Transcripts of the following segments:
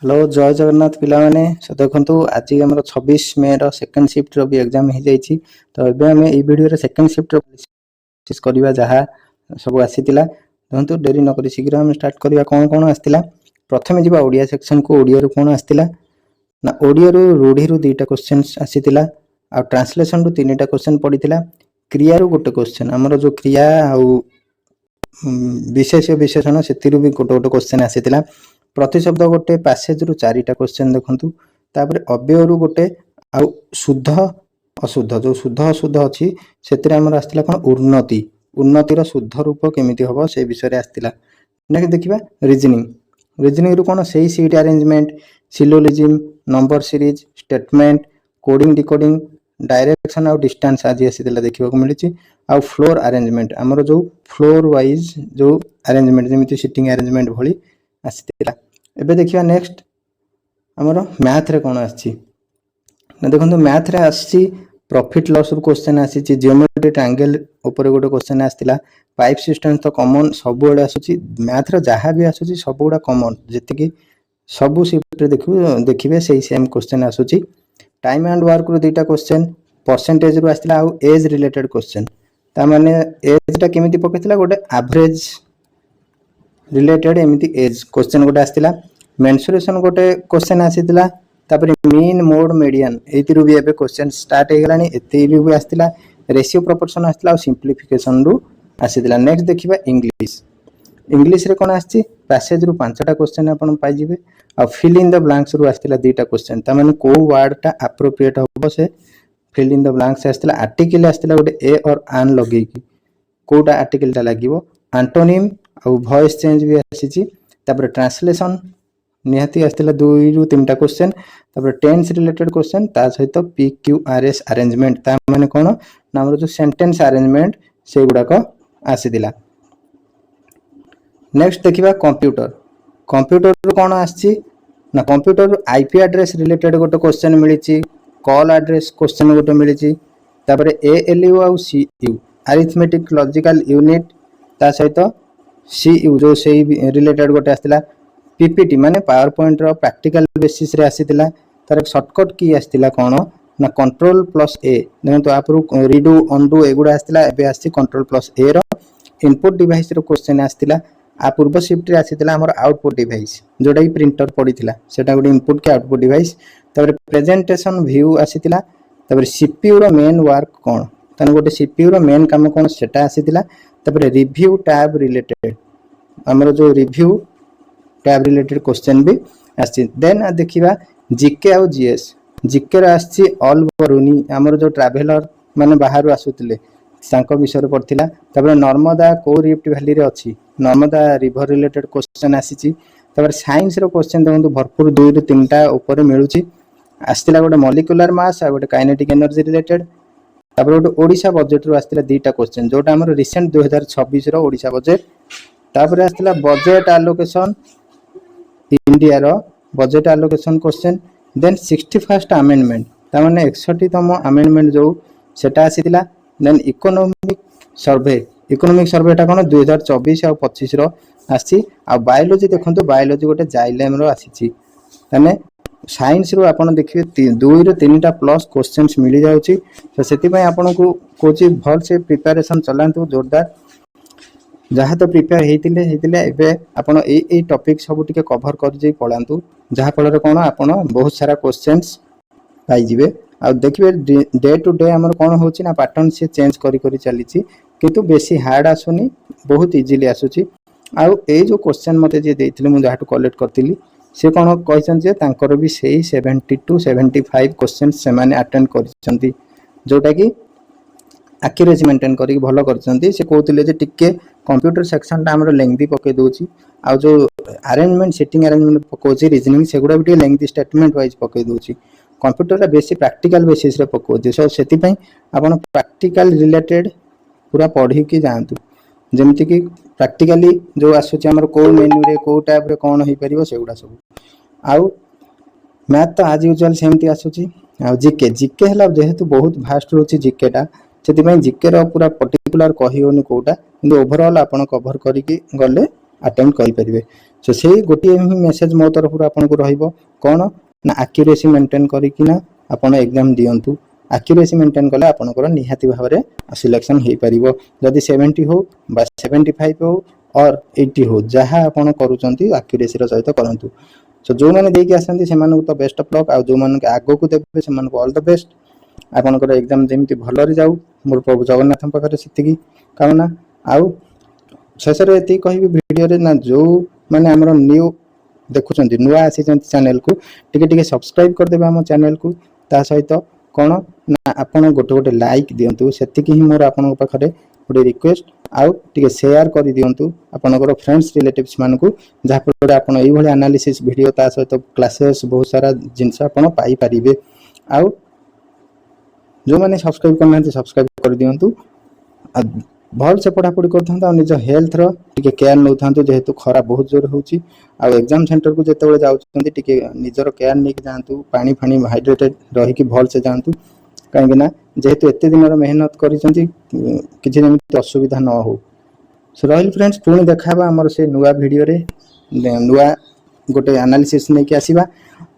Hello जय जगन्नाथ पिलाने सो देखो आज आम 26 मे सेकेंड शिफ्ट भी एग्जाम हो जाइए। तो ये आम ये वीडियो सेकेंड शिफ्ट करवा जहाँ सब आसीला देखो डेरी नक शीघ्र आम स्टार्ट करवा कौन कौन आसाला। प्रथम जी ओडिया सेक्शन को ओडिया कौन आसाला ना ओडिया रूढ़ी दुईटा क्वेश्चन आसाला आ ट्रांसलेशन रु 3टा क्वेश्चन पड़ता। क्रिया गोटे क्वेश्चन आमर जो क्रिया विशेष विशेषण से भी गोटे गोटे क्वेश्चन आसाला। प्रतिशब्द गोटे पैसेज रु 4टा क्वेश्चन देखंतु तापर अव्यय रु गोटे आउ शुद्ध अशुद्ध जो शुद्ध अशुद्ध अच्छी से आसला कौन उन्नति उन्नतिर शुद्ध रूप केमिति हबो से विषय आसला। नेक्स्ट देखिबा रीजनिंग रु कौन से seat arrangement syllogism number series statement coding decoding direction आउ डिस्टेंस आज आसीला देखा मिली आउ फ्लोर अरेंजमेंट आमर जो फ्लोर वाइज जो अरेंजमेंट जमी सिटिंग अरेंजमेंट भली आसीला। एबे देखिबा नेक्स्ट आमर मैथ रे कौन आछि ना देखंतु मैथ रे आछि प्रॉफिट लॉस रु क्वेश्चन आछि जियोमेट्री ट्रायंगल ऊपर गोटे क्वेश्चन आस्तिला पाइप सिस्टम तो कॉमन सब बडे आसुची मैथ रे जहां भी आसुची सब गुडा कॉमन जेतिकी सब शिफ्ट रे देखिबे सही सेम क्वेश्चन आसुची। टाइम एंड वर्क रु दुईटा क्वेश्चन परसेंटेज रु आस्तिला आउ एज रिलेटेड क्वेश्चन ता माने एज टा केमिति पकेतिला गोटे एवरेज रिलेटेड एमती एज क्वेश्चन गोटे आसला। मेंसुरेशन गोटे क्वेश्चन आसीला तापर मीन मोड मीडियन एतिरु भी एबे क्वेश्चन स्टार्ट हे गलानी एतिरु भी आसला रेशियो प्रोपोर्शन आसला और सिंप्लिफिकेशन रु आसीला। नेक्स्ट देखिबा इंग्लिश रे कोन आछि पैसेज रु 5टा क्वेश्चन आपण पाइ जिवे और फिल इन द ब्लैंक्स रु आसला 2टा क्वेश्चन ता माने को वर्ड टा एप्रोप्रिएट होबो से फिल इन द ब्लैंक्स आसला। आर्टिकल आसला गोटे ए और आन लगेई की कोटा आर्टिकल टा लागिवो एंटोनिम और वॉइस चेंज भी आसी तापर ट्रांसलेशन निहाती आसला 2 रु 3टा क्वेश्चन तापर टेंस रिलेटेड क्वेश्चन ता सहित पीक्यूआरएस अरेंजमेंट ता माने कोन ना हमर जो सेंटेंस अरेंजमेंट से गुडा को आसीदिला। नेक्स्ट देखिबा कंप्यूटर कोन आछि ना कंप्यूटर आईपी एड्रेस रिलेटेड गोटे क्वेश्चन मिलिछि कॉल एड्रेस क्वेश्चन गोटे मिलिछि तापर एएलयू और सीयू अरिथमेटिक लॉजिकल यूनिट ता सहित सीयू जो से रिलेटेड गोटे आसला पीपीटी माने पावर पॉइंट रो प्रैक्टिकल बेसिस रे आसीतिला तार शॉर्टकट की आसतिला कोन ना कंट्रोल प्लस ए देखो आप रिडू अनडू एगुडा आसतिला एबे आसी कंट्रोल प्लस ए रो इनपुट डिवाइस रो क्वेश्चन आसतिला आ पूर्व शिफ्ट रे आसीतिला हमर आउटपुट डिवाइस जोडा ही प्रिंटर पडितिला सेटा गोटे इनपुट के आउटपुट डिवाइस तापर प्रेजेंटेशन व्यू आसीतिला तापर सीपीयू रो मेन वर्क कोन तने गोटे सीपीयू रो मेन काम कोन सेटा आसीतिला तापर रिव्यू टैब रिलेटेड हमर जो रिव्यू टैब रिलेटेड क्वेश्चन भी आछि। देन देखिबा जीके और जीएस जीके रो आछि ऑल बरुनी हमर जो ट्रैवलर माने बाहर आसुतिले सांको विषय पड़थिला तापर नर्मदा को रिफ्ट वैली रे अछि नर्मदा रिवर रिलेटेड क्वेश्चन आसीछि तापर साइंस रो क्वेश्चन देखंतु भरपूर 2 रु 3टा ऊपर मिलुछि आस्तिला गोटे मॉलिक्यूलर मास आ गोटे काइनेटिक एनर्जी रिलेटेड तापर गोटे ओडिशा बजेट रु आस्तिला 2टा क्वेश्चन जोटा हमर रिसेंट 2026 रो ओडिशा बजेट तापर आस्तिला बजेट एलोकेशन इंडिया रो budget allocation question then 61st amendment ता माने 61तम अमेंडमेंट जो सेटा आसीतिला। देन इकोनॉमिक सर्वे टा कोन 2024 और 25 रो आसी आ बायोलॉजी देखंतु बायोलॉजी गोटे जाइलेम रो आसीछि तने साइंस रो आपण देखिबे 2 रु 3टा प्लस क्वेश्चंस मिली जाउछि तो सेति पय आपण को कोची भल से प्रिपरेशन चलांतु जोरदार जहाँ तो प्रिपेयर हेतिले एबे आपण ए टॉपिक सब टिके कवर कर जे पळांतु जहाँ फल कोन आपण बहुत सारा क्वेश्चंस पाई जिवे आ देखिबे डे टू डे हमर कोन होछि ना पैटर्न से चेंज करी करी चलीछि किंतु बेसी हार्ड आसुनी बहुत इजीली आसुछि आ ए जो क्वेश्चन मते जे देथिले मु जहाँ कलेक्ट करतिली से कोन कहछन जे तांकर भी सेही 70 टू 75 क्वेश्चंस से माने अटेंड करछंती जोटा कि एक्यूरेसी मेंटेन करी भलो करछंती से कहतिले जे टिके कंप्यूटर सेक्शन ता हमर लेंथी पके दोछि आ जो अरेंजमेंट सेटिंग अरेंजमेंट पकोछि रीजनिंग सेगुडा भी लेंथी स्टेटमेंट वाइज पके दोछि कंप्यूटर रा बेसी प्रैक्टिकल बेसिस रे पकोछि सो सेति पई आपण प्रैक्टिकल रिलेटेड पूरा पढ़ी की जानतु जेमति कि प्रैक्टिकली जो आसुछि हमर को मेन्यू रे को टैब रे कोन होई परिबो सेगुडा सब आउ मैथ तो आज यूजुअल सेमती आसुछि आ जीके हला जेहेतु बहुत फास्ट होछि जीके टा सेति पई जीके रो पूरा पर्टिकुलर कहि होनी कोटा किंतु ओवरऑल आपण कवर करिकि गले ଆଟେମ୍ପ୍ଟ କରିପାରିବେ। ସो ସେଇ ଗୋଟିଏ ହିଁ ମେସେଜ ମୋ ତରଫରୁ ଆପଣଙ୍କୁ ରହିବ କ'ଣ ନା ଆକ୍ୟୁରେସି ମେଣ୍ଟେନ୍ କରିକିନା ଆପଣ ଏକ୍ଜାମ ଦିଅନ୍ତୁ। ଆକ୍ୟୁରେସି ମେଣ୍ଟେନ୍ କଲେ ଆପଣଙ୍କର ନିହାତି ଭାବରେ ସିଲେକ୍ସନ୍ ହେଇପାରିବ। ଯଦି 70 ହଉ ବା 75 ହଉ ଅର୍ 80 ହଉ, ଯାହା ଆପଣ କରୁଛନ୍ତି ଆକ୍ୟୁରେସିର ସହିତ କରନ୍ତୁ। ସୋ ଯେଉଁମାନେ ଦେଇକି ଆସନ୍ତି ସେମାନଙ୍କୁ ତ ବେଷ୍ଟ ଅଫ୍ ଲକ୍, ଆଉ ଯେଉଁମାନଙ୍କୁ ଆଗକୁ ଦେବେ ସେମାନଙ୍କୁ ଅଲ୍ ଦ ବେଷ୍ଟ। ଆପଣଙ୍କର ଏକ୍ଜାମ ଯେମିତି ଭଲରେ ଯାଉ, ମୋର ପ୍ରଭୁ ଜଗନ୍ନାଥଙ୍କ ପାଖରେ ସେତିକି କାମନା। ଆଉ ଶେଷରେ ଏତିକି କହିବି ଭିଡ଼ିଓରେ ନା, ଯେଉଁମାନେ ଆମର ନ୍ୟୁ ଦେଖୁଛନ୍ତି, ନୂଆ ଆସିଛନ୍ତି ଚ୍ୟାନେଲକୁ, ଟିକେ ଟିକେ ସବସ୍କ୍ରାଇବ୍ କରିଦେବେ ଆମ ଚ୍ୟାନେଲକୁ। ତା ସହିତ କ'ଣ ନା ଆପଣ ଗୋଟେ ଲାଇକ୍ ଦିଅନ୍ତୁ, ସେତିକି ହିଁ ମୋର ଆପଣଙ୍କ ପାଖରେ ଗୋଟେ ରିକ୍ୱେଷ୍ଟ। ଆଉ ଟିକେ ସେୟାର କରିଦିଅନ୍ତୁ ଆପଣଙ୍କର ଫ୍ରେଣ୍ଡସ୍ ରିଲେଟିଭ୍ସ ମାନଙ୍କୁ, ଯାହାଫଳରେ ଆପଣ ଏଇଭଳି ଆନାଲିସିସ୍ ଭିଡ଼ିଓ ତା ସହିତ କ୍ଲାସେସ୍ ବହୁତ ସାରା ଜିନିଷ ଆପଣ ପାଇପାରିବେ। ଆଉ ଯେଉଁମାନେ ସବସ୍କ୍ରାଇବ୍ କରିନାହାନ୍ତି ସବସ୍କ୍ରାଇବ୍ କରିଦିଅନ୍ତୁ। ଆଉ ଭଲସେ ପଢ଼ାପଢ଼ି କରିଥାନ୍ତୁ, ଆଉ ନିଜ ହେଲ୍ଥର ଟିକେ କେୟାର ନେଉଥାନ୍ତୁ, ଯେହେତୁ ଖରା ବହୁତ ଜୋର ହେଉଛି। ଆଉ ଏକ୍ଜାମ ସେଣ୍ଟରକୁ ଯେତେବେଳେ ଯାଉଛନ୍ତି ଟିକେ ନିଜର କେୟାର ନେଇକି ଯାଆନ୍ତୁ, ପାଣି ଫାଣି ହାଇଡ୍ରେଟେଡ୍ ରହିକି ଭଲସେ ଯାଆନ୍ତୁ। କାହିଁକି ନା ଯେହେତୁ ଏତେ ଦିନର ମେହନତ କରିଛନ୍ତି, କିଛି ଯେମିତି ଅସୁବିଧା ନ ହଉ। ସୋ ରହିଲି ଫ୍ରେଣ୍ଡସ୍, ପୁଣି ଦେଖା ହେବା ଆମର ସେ ନୂଆ ଭିଡ଼ିଓରେ, ନୂଆ ଗୋଟେ ଆନାଲିସିସ୍ ନେଇକି ଆସିବା।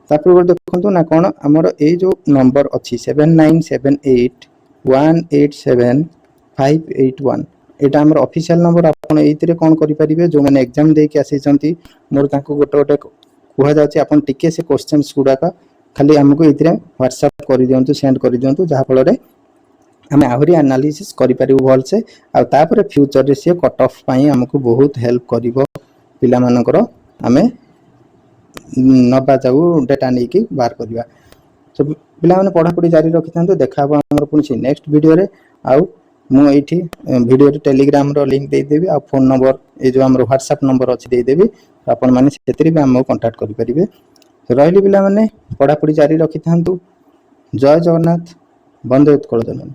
ତାପରେ ଗୋଟେ ଦେଖନ୍ତୁ ନା କ'ଣ, ଆମର ଏଇ ଯେଉଁ ନମ୍ବର ଅଛି 7978187581, ଏଇଟା ଆମର ଅଫିସିଆଲ ନମ୍ବର। ଆପଣ ଏଇଥିରେ କ'ଣ କରିପାରିବେ, ଯେଉଁମାନେ ଏକ୍ଜାମ ଦେଇକି ଆସିଛନ୍ତି, ମୋର ତାଙ୍କୁ ଗୋଟେ କୁହାଯାଉଛି ଆପଣ ଟିକେ ସେ କ୍ୱେଶ୍ଚନ୍ସ ଗୁଡ଼ାକ ଖାଲି ଆମକୁ ଏଇଥିରେ ହ୍ୱାଟ୍ସଆପ୍ କରିଦିଅନ୍ତୁ, ସେଣ୍ଡ କରିଦିଅନ୍ତୁ, ଯାହାଫଳରେ ଆମେ ଆହୁରି ଆନାଲିସିସ୍ କରିପାରିବୁ ଭଲସେ। ଆଉ ତାପରେ ଫ୍ୟୁଚରରେ ସିଏ କଟ୍ ଅଫ୍ ପାଇଁ ଆମକୁ ବହୁତ ହେଲ୍ପ କରିବ। ପିଲାମାନଙ୍କର ଆମେ ନବା ଯାଉ ଡେଟା ନେଇକି ବାହାର କରିବା। ସୋ ପିଲାମାନେ ପଢ଼ାପଢ଼ି ଜାରି ରଖିଥାନ୍ତୁ। ଦେଖା ହେବ ଆମର ପୁଣି ସେ ନେକ୍ସଟ ଭିଡ଼ିଓରେ। ଆଉ ମୁଁ ଏଇଠି ଭିଡ଼ିଓରେ ଟେଲିଗ୍ରାମର ଲିଙ୍କ୍ ଦେଇଦେବି, ଆଉ ଫୋନ୍ ନମ୍ବର ଏଇ ଯେଉଁ ଆମର ହ୍ୱାଟ୍ସଆପ୍ ନମ୍ବର ଅଛି ଦେଇଦେବି। ଆପଣମାନେ ସେଥିରେ ବି ଆମକୁ କଣ୍ଟାକ୍ଟ କରିପାରିବେ। ରହିଲି ପିଲାମାନେ, ପଢ଼ାପଢ଼ି ଜାରି ରଖିଥାନ୍ତୁ। ଜୟ ଜଗନ୍ନାଥ, ବନ୍ଦେ ଉତ୍କଳ ଜନନୀ।